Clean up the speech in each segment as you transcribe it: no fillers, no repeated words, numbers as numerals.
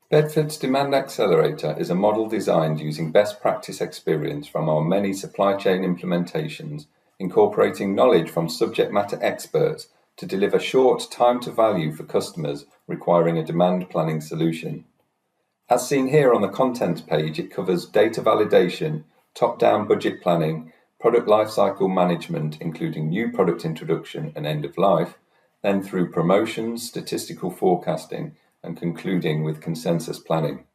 Bedford's Demand Accelerator is a model designed using best practice experience from our many supply chain implementations, incorporating knowledge from subject matter experts to deliver short time to value for customers requiring a demand planning solution. As seen here on the contents page, it covers data validation, top-down budget planning, product lifecycle management, including new product introduction and end of life, then through promotions, statistical forecasting, and concluding with consensus planning.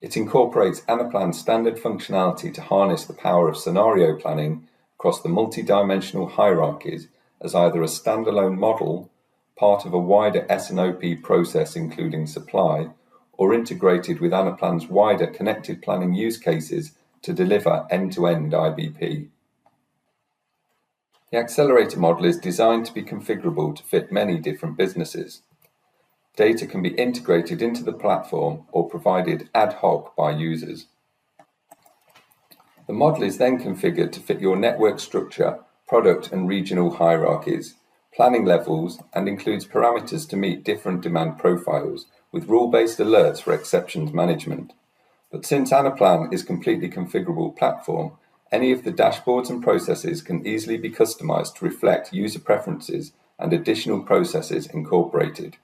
It incorporates Anaplan's standard functionality to harness the power of scenario planning across the multi-dimensional hierarchies as either a standalone model, part of a wider S&OP process including supply, or integrated with Anaplan's wider connected planning use cases to deliver end-to-end IBP. The accelerator model is designed to be configurable to fit many different businesses. Data can be integrated into the platform or provided ad hoc by users. The model is then configured to fit your network structure, product and regional hierarchies, planning levels, and includes parameters to meet different demand profiles with rule-based alerts for exceptions management. But since Anaplan is a completely configurable platform, any of the dashboards and processes can easily be customized to reflect user preferences and additional processes incorporated.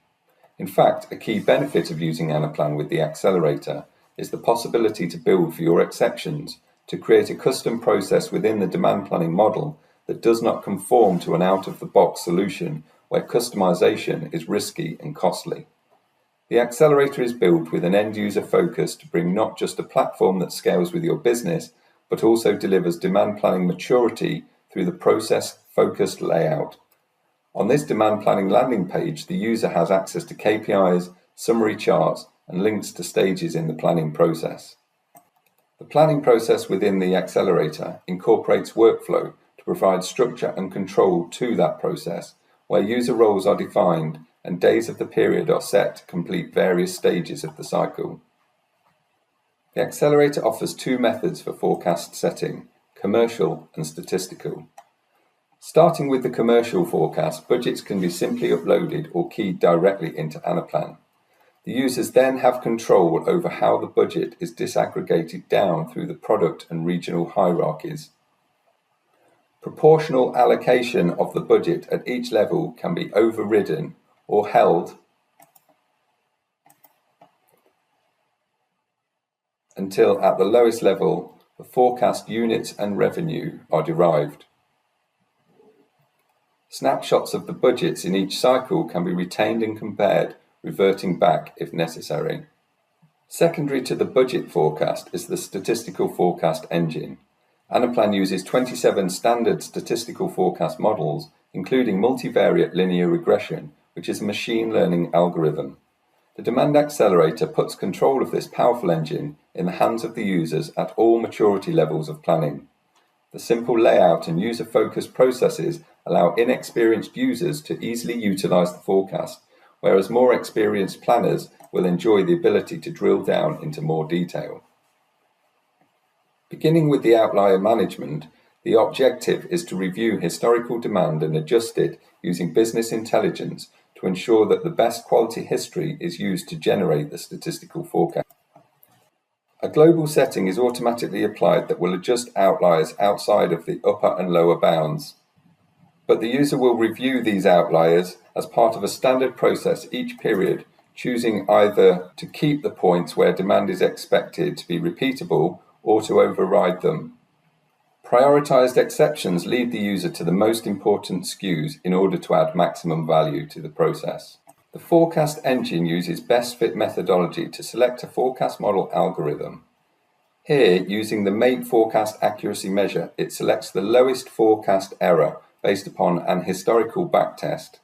In fact, a key benefit of using Anaplan with the accelerator is the possibility to build for your exceptions, to create a custom process within the demand planning model that does not conform to an out-of-the-box solution where customization is risky and costly. The accelerator is built with an end-user focus to bring not just a platform that scales with your business, but also delivers demand planning maturity through the process-focused layout. On this demand planning landing page, the user has access to KPIs, summary charts, and links to stages in the planning process. The planning process within the accelerator incorporates workflow to provide structure and control to that process, where user roles are defined and days of the period are set to complete various stages of the cycle. The accelerator offers two methods for forecast setting, commercial and statistical. Starting with the commercial forecast, budgets can be simply uploaded or keyed directly into Anaplan. The users then have control over how the budget is disaggregated down through the product and regional hierarchies. Proportional allocation of the budget at each level can be overridden or held until at the lowest level, the forecast units and revenue are derived. Snapshots of the budgets in each cycle can be retained and compared, reverting back if necessary. Secondary to the budget forecast is the statistical forecast engine. Anaplan uses 27 standard statistical forecast models, including multivariate linear regression, which is a machine learning algorithm. The Demand Accelerator puts control of this powerful engine in the hands of the users at all maturity levels of planning. The simple layout and user-focused processes allow inexperienced users to easily utilize the forecast, whereas more experienced planners will enjoy the ability to drill down into more detail. Beginning with the outlier management, the objective is to review historical demand and adjust it using business intelligence to ensure that the best quality history is used to generate the statistical forecast. A global setting is automatically applied that will adjust outliers outside of the upper and lower bounds. But the user will review these outliers as part of a standard process each period, choosing either to keep the points where demand is expected to be repeatable or to override them. Prioritized exceptions lead the user to the most important SKUs in order to add maximum value to the process. The forecast engine uses best fit methodology to select a forecast model algorithm. Here, using the MAPE forecast accuracy measure, it selects the lowest forecast error based upon an historical backtest.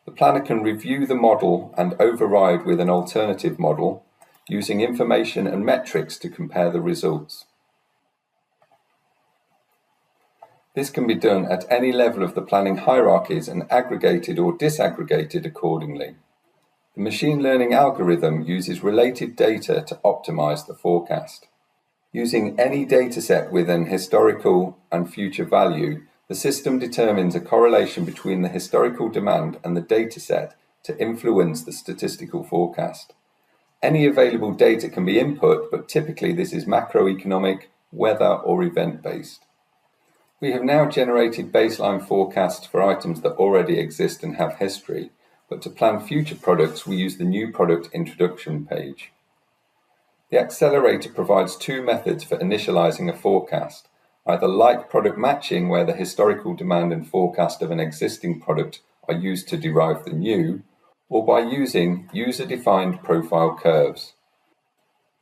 The planner can review the model and override with an alternative model, using information and metrics to compare the results. This can be done at any level of the planning hierarchies and aggregated or disaggregated accordingly. The machine learning algorithm uses related data to optimize the forecast. Using any dataset with an historical and future value, the system determines a correlation between the historical demand and the dataset to influence the statistical forecast. Any available data can be input, but typically this is macroeconomic, weather or event-based. We have now generated baseline forecasts for items that already exist and have history, but to plan future products we use the new product introduction page. The accelerator provides two methods for initializing a forecast, either like product matching, where the historical demand and forecast of an existing product are used to derive the new, or by using user-defined profile curves.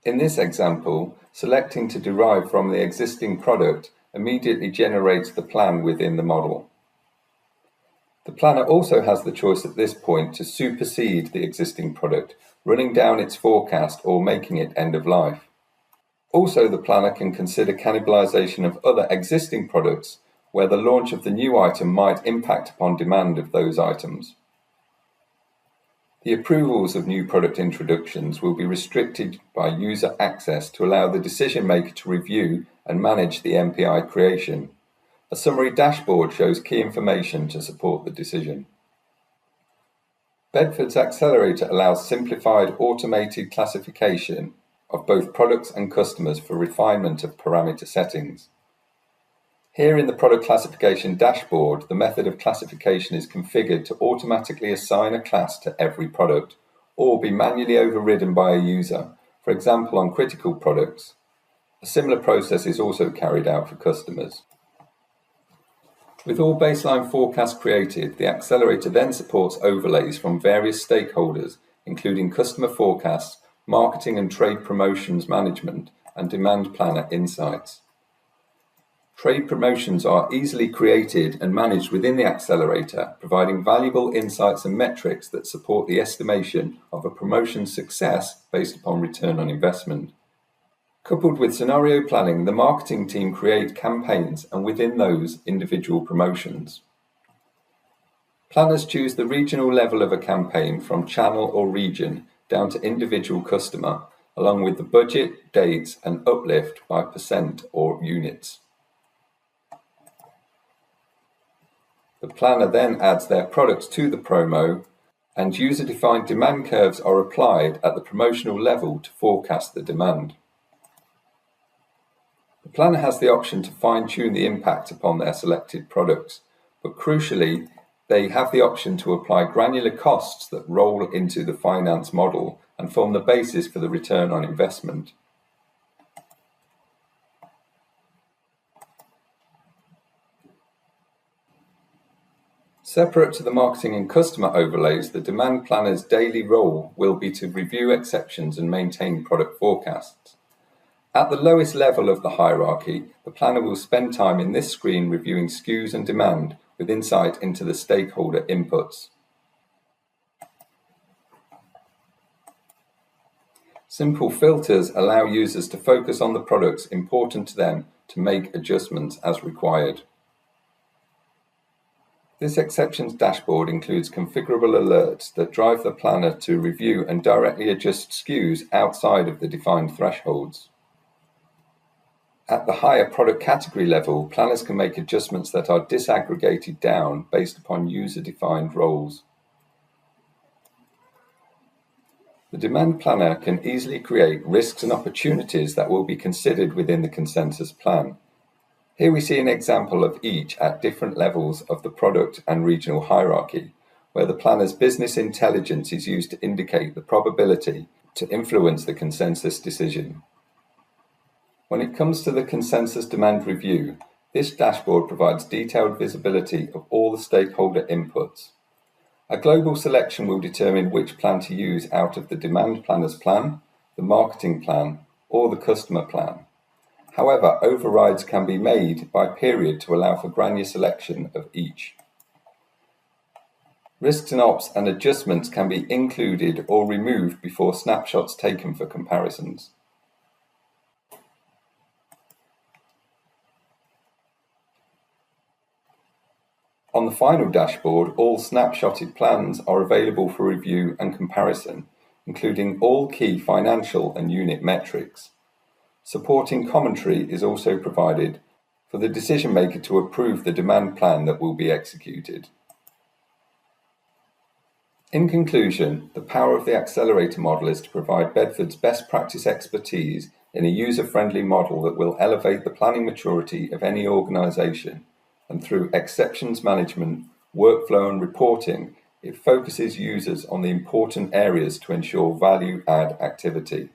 In this example, selecting to derive from the existing product immediately generates the plan within the model. The planner also has the choice at this point to supersede the existing product, running down its forecast or making it end of life. Also, the planner can consider cannibalization of other existing products where the launch of the new item might impact upon demand of those items. The approvals of new product introductions will be restricted by user access to allow the decision maker to review and manage the MPI creation. A summary dashboard shows key information to support the decision. Bedford's accelerator allows simplified automated classification of both products and customers for refinement of parameter settings. Here in the product classification dashboard, the method of classification is configured to automatically assign a class to every product or be manually overridden by a user, for example on critical products. A similar process is also carried out for customers. With all baseline forecasts created, the accelerator then supports overlays from various stakeholders, including customer forecasts, marketing and trade promotions management, and demand planner insights. Trade promotions are easily created and managed within the accelerator, providing valuable insights and metrics that support the estimation of a promotion's success based upon return on investment. Coupled with scenario planning, the marketing team create campaigns and within those, individual promotions. Planners choose the regional level of a campaign from channel or region down to individual customer, along with the budget, dates, and uplift by percent or units. The planner then adds their products to the promo, and user-defined demand curves are applied at the promotional level to forecast the demand. The planner has the option to fine-tune the impact upon their selected products, but crucially, they have the option to apply granular costs that roll into the finance model and form the basis for the return on investment. Separate to the marketing and customer overlays, the demand planner's daily role will be to review exceptions and maintain product forecasts. At the lowest level of the hierarchy, the planner will spend time in this screen reviewing SKUs and demand with insight into the stakeholder inputs. Simple filters allow users to focus on the products important to them to make adjustments as required. This exceptions dashboard includes configurable alerts that drive the planner to review and directly adjust SKUs outside of the defined thresholds. At the higher product category level, planners can make adjustments that are disaggregated down based upon user-defined roles. The demand planner can easily create risks and opportunities that will be considered within the consensus plan. Here we see an example of each at different levels of the product and regional hierarchy, where the planner's business intelligence is used to indicate the probability to influence the consensus decision. When it comes to the consensus demand review, this dashboard provides detailed visibility of all the stakeholder inputs. A global selection will determine which plan to use out of the demand planner's plan, the marketing plan, or the customer plan. However, overrides can be made by period to allow for granular selection of each. Risks and ops and adjustments can be included or removed before snapshots taken for comparisons. On the final dashboard, all snapshotted plans are available for review and comparison, including all key financial and unit metrics. Supporting commentary is also provided for the decision maker to approve the demand plan that will be executed. In conclusion, the power of the accelerator model is to provide Bedford's best practice expertise in a user-friendly model that will elevate the planning maturity of any organisation, and through exceptions management, workflow and reporting, it focuses users on the important areas to ensure value-add activity.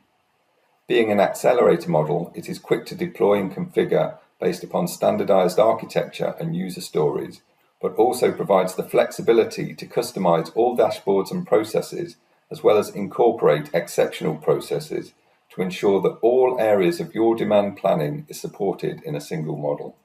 Being an accelerator model, it is quick to deploy and configure based upon standardized architecture and user stories, but also provides the flexibility to customize all dashboards and processes, as well as incorporate exceptional processes to ensure that all areas of your demand planning is supported in a single model.